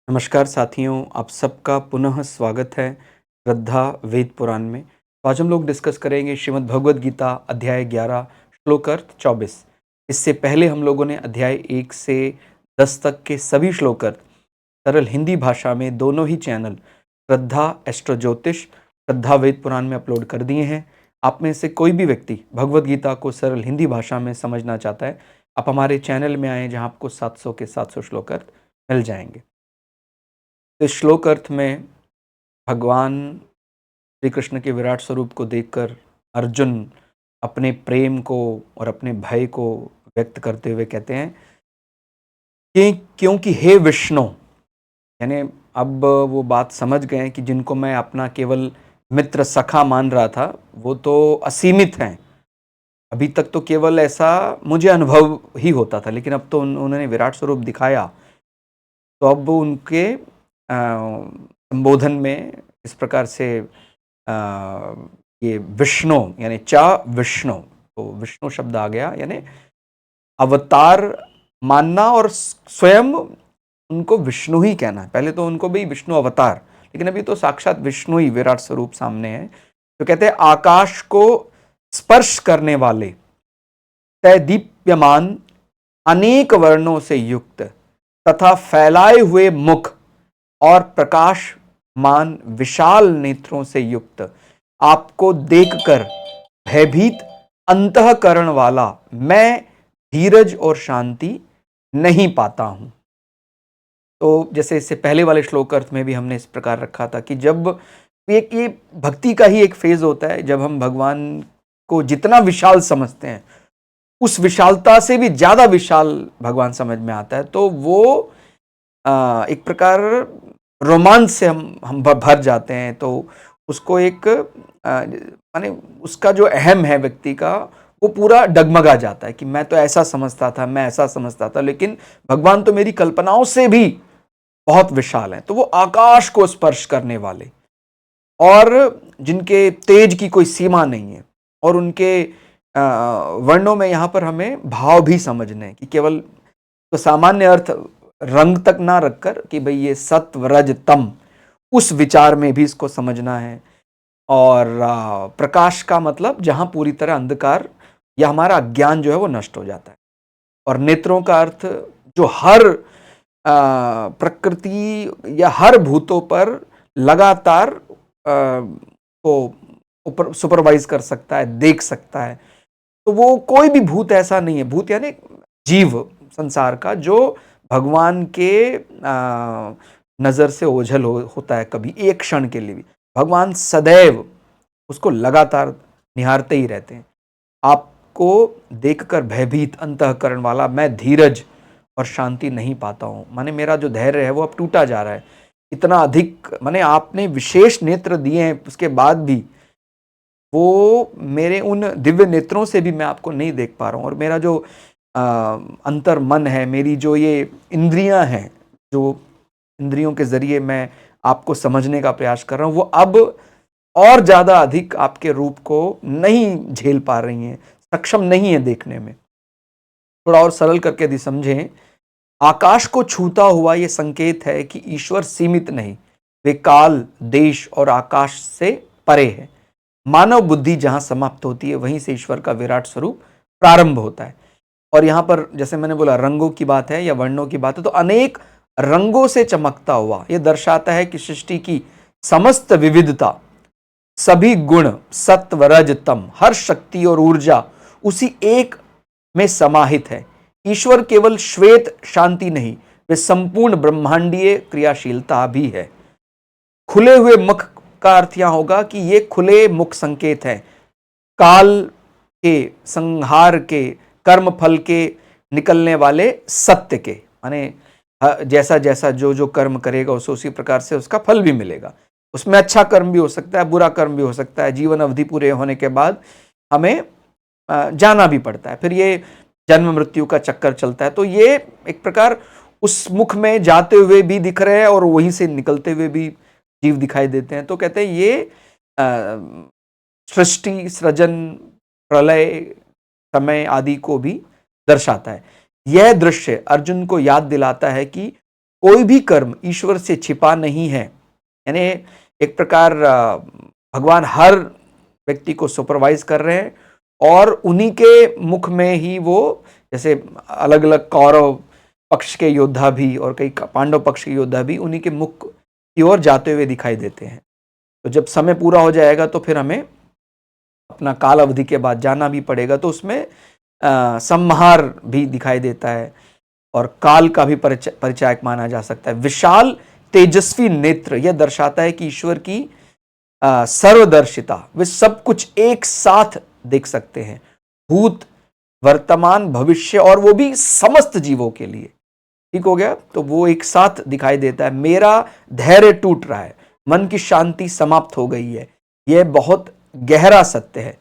नमस्कार साथियों, आप सबका पुनः स्वागत है श्रद्धा वेद पुराण में। तो आज हम लोग डिस्कस करेंगे श्रीमद् भगवद गीता अध्याय 11 श्लोक अर्थ 24। इससे पहले हम लोगों ने अध्याय 1 से 10 तक के सभी श्लोक अर्थ सरल हिंदी भाषा में दोनों ही चैनल श्रद्धा एस्ट्रो ज्योतिष, श्रद्धा वेद पुराण में अपलोड कर दिए हैं। आप में से कोई भी व्यक्ति भगवद गीता को सरल हिंदी भाषा में समझना चाहता है, आप हमारे चैनल में आएँ जहाँ आपको 700 के 700 श्लोक अर्थ मिल जाएंगे। तो इस श्लोक अर्थ में भगवान श्री कृष्ण के विराट स्वरूप को देखकर अर्जुन अपने प्रेम को और अपने भय को व्यक्त करते हुए कहते हैं कि क्योंकि हे विष्णु, यानी अब वो बात समझ गए कि जिनको मैं अपना केवल मित्र सखा मान रहा था वो तो असीमित हैं। अभी तक तो केवल ऐसा मुझे अनुभव ही होता था, लेकिन अब तो उन्होंने विराट स्वरूप दिखाया। तो अब उनके संबोधन में इस प्रकार से ये विष्णु यानी चा विष्णु, तो विष्णु शब्द आ गया, यानी अवतार मानना और स्वयं उनको विष्णु ही कहना है। पहले तो उनको भी विष्णु अवतार, लेकिन अभी तो साक्षात विष्णु ही विराट स्वरूप सामने है। तो कहते हैं आकाश को स्पर्श करने वाले, तैदीप्यमान, अनेक वर्णों से युक्त तथा फैलाए हुए मुख और प्रकाशमान विशाल नेत्रों से युक्त आपको देखकर भयभीत अंतःकरण वाला मैं धीरज और शांति नहीं पाता हूं। तो जैसे इससे पहले वाले श्लोक अर्थ में भी हमने इस प्रकार रखा था कि जब ये भक्ति का ही एक फेज होता है, जब हम भगवान को जितना विशाल समझते हैं उस विशालता से भी ज्यादा विशाल भगवान समझ में आता है, तो वो एक प्रकार रोमांच से हम भर जाते हैं। तो उसको एक माने उसका जो अहम है व्यक्ति का, वो पूरा डगमगा जाता है कि मैं तो ऐसा समझता था, मैं ऐसा समझता था, लेकिन भगवान तो मेरी कल्पनाओं से भी बहुत विशाल हैं। तो वो आकाश को स्पर्श करने वाले और जिनके तेज की कोई सीमा नहीं है, और उनके वर्णों में यहाँ पर हमें भाव भी समझने हैं कि केवल तो सामान्य अर्थ रंग तक ना रखकर कि भाई ये सत्व रज तम, उस विचार में भी इसको समझना है। और प्रकाश का मतलब जहां पूरी तरह अंधकार या हमारा अज्ञान जो है वो नष्ट हो जाता है। और नेत्रों का अर्थ जो हर प्रकृति या हर भूतों पर लगातार को ऊपर सुपरवाइज कर सकता है, देख सकता है। तो वो कोई भी भूत ऐसा नहीं है, भूत यानी जीव संसार का, जो भगवान के नजर से ओझल होता है कभी एक क्षण के लिए भी। भगवान सदैव उसको लगातार निहारते ही रहते हैं। आपको देखकर भयभीत अंतःकरण वाला मैं धीरज और शांति नहीं पाता हूं, माने मेरा जो धैर्य है वो अब टूटा जा रहा है। इतना अधिक माने आपने विशेष नेत्र दिए हैं, उसके बाद भी वो मेरे उन दिव्य नेत्रों से भी मैं आपको नहीं देख पा रहा हूं। और मेरा जो अंतर मन है, मेरी जो ये इंद्रियां हैं, जो इंद्रियों के जरिए मैं आपको समझने का प्रयास कर रहा हूं, वो अब और ज्यादा अधिक आपके रूप को नहीं झेल पा रही हैं, सक्षम नहीं है देखने में। थोड़ा और सरल करके यदि समझें, आकाश को छूता हुआ यह संकेत है कि ईश्वर सीमित नहीं, वे काल, देश और आकाश से परे है। मानव बुद्धि जहां समाप्त होती है वहीं से ईश्वर का विराट स्वरूप प्रारंभ होता है। और यहां पर जैसे मैंने बोला रंगों की बात है या वर्णों की बात है, तो अनेक रंगों से चमकता हुआ यह दर्शाता है कि सृष्टि की समस्त विविधता, सभी गुण, सत्व रज तम, हर शक्ति और ऊर्जा उसी एक में समाहित है। ईश्वर केवल श्वेत शांति नहीं, वे संपूर्ण ब्रह्मांडीय क्रियाशीलता भी है। खुले हुए मुख का अर्थ यहां होगा कि ये खुले मुख संकेत है काल के, संहार के, कर्म फल के निकलने वाले सत्य के। माने जैसा जैसा जो जो कर्म करेगा उसी प्रकार से उसका फल भी मिलेगा। उसमें अच्छा कर्म भी हो सकता है, बुरा कर्म भी हो सकता है। जीवन अवधि पूरे होने के बाद हमें जाना भी पड़ता है, फिर ये जन्म मृत्यु का चक्कर चलता है। तो ये एक प्रकार उस मुख में जाते हुए भी दिख रहे हैं और वहीं से निकलते हुए भी जीव दिखाई देते हैं। तो कहते हैं ये सृष्टि, सृजन, प्रलय, समय आदि को भी दर्शाता है। यह दृश्य अर्जुन को याद दिलाता है कि कोई भी कर्म ईश्वर से छिपा नहीं है। यानी एक प्रकार भगवान हर व्यक्ति को सुपरवाइज कर रहे हैं और उन्हीं के मुख में ही वो, जैसे अलग अलग कौरव पक्ष के योद्धा भी और कई पांडव पक्ष के योद्धा भी उन्हीं के मुख की ओर जाते हुए दिखाई देते हैं। तो जब समय पूरा हो जाएगा तो फिर हमें अपना काल अवधि के बाद जाना भी पड़ेगा, तो उसमें संहार भी दिखाई देता है और काल का भी परिचायक माना जा सकता है। विशाल तेजस्वी नेत्र यह दर्शाता है कि ईश्वर की सर्वदर्शिता, वे सब कुछ एक साथ देख सकते हैं, भूत वर्तमान भविष्य, और वो भी समस्त जीवों के लिए। ठीक हो गया, तो वो एक साथ दिखाई देता है। मेरा धैर्य टूट रहा है, मन की शांति समाप्त हो गई है, यह बहुत गहरा सत्य है।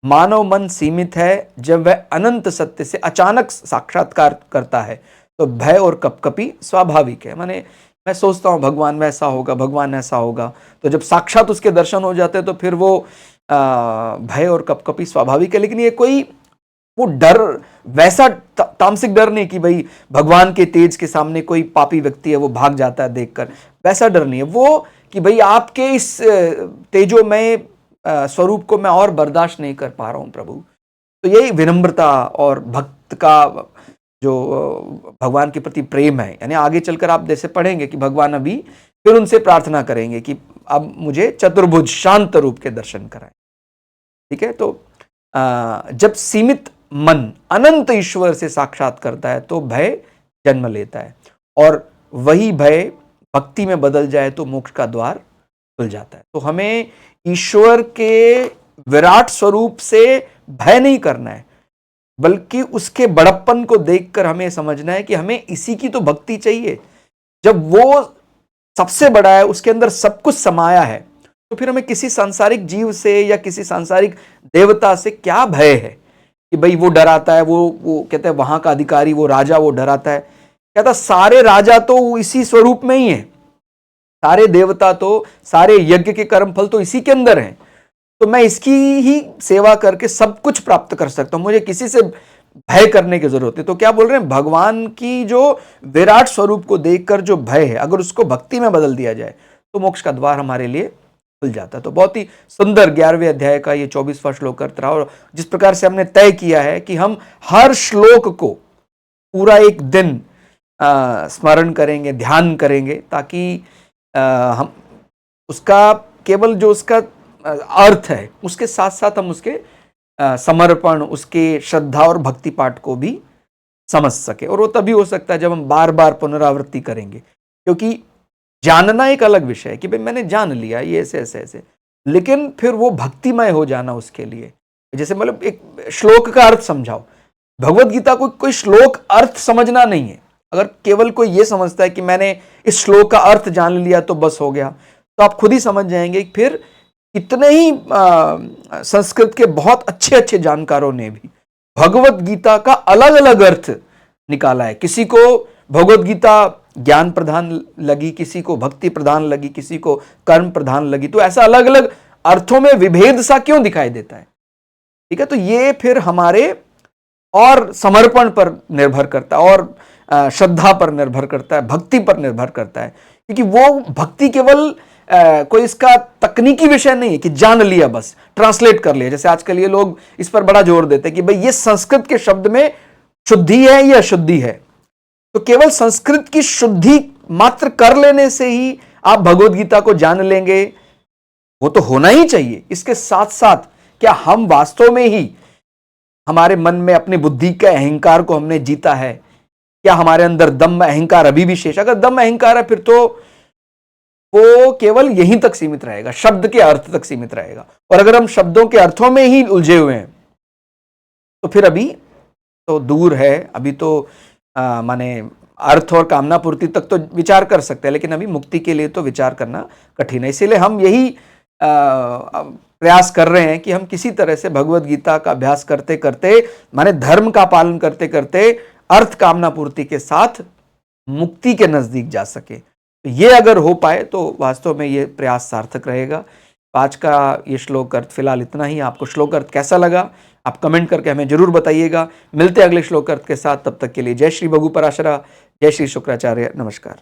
मानव मन सीमित है, जब वह अनंत सत्य से अचानक साक्षात्कार करता है तो भय और कपकपी स्वाभाविक है। माने मैं सोचता हूं भगवान वैसा होगा, भगवान ऐसा होगा, तो जब साक्षात उसके दर्शन हो जाते हैं तो फिर वो भय और कपकपी स्वाभाविक है। लेकिन ये कोई वो डर, वैसा तामसिक डर नहीं कि भाई भगवान के तेज के सामने कोई पापी व्यक्ति है वो भाग जाता है देखकर, वैसा डर नहीं है। वो कि भाई आपके इस तेजोमय स्वरूप को मैं और बर्दाश्त नहीं कर पा रहा हूं प्रभु। तो यही विनम्रता और भक्त का जो भगवान के प्रति प्रेम है। यानी आगे चलकर आप जैसे पढ़ेंगे कि भगवान अभी फिर उनसे प्रार्थना करेंगे कि अब मुझे चतुर्भुज शांत रूप के दर्शन कराएं। ठीक है, तो जब सीमित मन अनंत ईश्वर से साक्षात करता है तो भय जन्म लेता है, और वही भय भक्ति में बदल जाए तो मोक्ष का द्वार खुल जाता है। तो हमें ईश्वर के विराट स्वरूप से भय नहीं करना है, बल्कि उसके बड़प्पन को देखकर हमें समझना है कि हमें इसी की तो भक्ति चाहिए। जब वो सबसे बड़ा है, उसके अंदर सब कुछ समाया है, तो फिर हमें किसी सांसारिक जीव से या किसी सांसारिक देवता से क्या भय है कि भाई वो डराता है, वो कहते हैं वहां का अधिकारी, वो राजा, वो डराता है। कहता सारे राजा तो इसी स्वरूप में ही है, सारे देवता तो, सारे यज्ञ के कर्म फल तो इसी के अंदर हैं, तो मैं इसकी ही सेवा करके सब कुछ प्राप्त कर सकता हूं, मुझे किसी से भय करने की जरूरत है। तो क्या बोल रहे हैं, भगवान की जो विराट स्वरूप को देखकर जो भय है, अगर उसको भक्ति में बदल दिया जाए तो मोक्ष का द्वार हमारे लिए खुल जाता है। तो बहुत ही सुंदर 11वें अध्याय का ये 24वां श्लोक अर्थ रहा, और जिस प्रकार से हमने तय किया है कि हम हर श्लोक को पूरा एक दिन स्मरण करेंगे, ध्यान करेंगे, ताकि हम उसका केवल जो उसका अर्थ है उसके साथ साथ हम उसके समर्पण, उसके श्रद्धा और भक्ति पाठ को भी समझ सके। और वो तभी हो सकता है जब हम बार बार पुनरावृत्ति करेंगे, क्योंकि जानना एक अलग विषय है कि भाई मैंने जान लिया ये ऐसे ऐसे ऐसे, लेकिन फिर वो भक्तिमय हो जाना उसके लिए, जैसे मतलब एक श्लोक का अर्थ समझाओ। भगवत गीता को कोई श्लोक अर्थ समझना नहीं है। अगर केवल कोई ये समझता है कि मैंने इस श्लोक का अर्थ जान लिया तो बस हो गया, तो आप खुद ही समझ जाएंगे फिर कितने ही संस्कृत के बहुत अच्छे अच्छे जानकारों ने भी भगवत गीता का अलग अलग अर्थ निकाला है। किसी को भगवत गीता ज्ञान प्रधान लगी, किसी को भक्ति प्रधान लगी, किसी को कर्म प्रधान लगी। तो ऐसा अलग अलग अर्थों में विभेद सा क्यों दिखाई देता है? ठीक है, तो ये फिर हमारे और समर्पण पर निर्भर करता है, और श्रद्धा पर निर्भर करता है, भक्ति पर निर्भर करता है। क्योंकि वो भक्ति केवल कोई इसका तकनीकी विषय नहीं है कि जान लिया बस, ट्रांसलेट कर लिया। जैसे आजकल ये लोग इस पर बड़ा जोर देते हैं कि भाई ये संस्कृत के शब्द में शुद्धि है या अशुद्धि है। तो केवल संस्कृत की शुद्धि मात्र कर लेने से ही आप भगवत गीता को जान लेंगे, वो तो होना ही चाहिए। इसके साथ साथ क्या हम वास्तव में ही हमारे मन में अपनी बुद्धि के अहंकार को हमने जीता है? क्या हमारे अंदर दम अहंकार अभी भी शेष? अगर दम अहंकार है फिर तो वो केवल यहीं तक सीमित रहेगा, शब्द के अर्थ तक सीमित रहेगा। और अगर हम शब्दों के अर्थों में ही उलझे हुए हैं तो फिर अभी तो दूर है, अभी तो माने अर्थ और कामना पूर्ति तक तो विचार कर सकते हैं, लेकिन अभी मुक्ति के लिए तो विचार करना कठिन है। इसीलिए हम यही प्रयास कर रहे हैं कि हम किसी तरह से भगवत गीता का अभ्यास करते करते, माने धर्म का पालन करते करते अर्थ कामना पूर्ति के साथ मुक्ति के नजदीक जा सके। तो ये अगर हो पाए तो वास्तव में ये प्रयास सार्थक रहेगा। आज का ये श्लोक अर्थ फिलहाल इतना ही। आपको श्लोक अर्थ कैसा लगा आप कमेंट करके हमें जरूर बताइएगा। मिलते हैं अगले श्लोक अर्थ के साथ, तब तक के लिए जय श्री भगु पराशरा, जय श्री शुक्राचार्य, नमस्कार।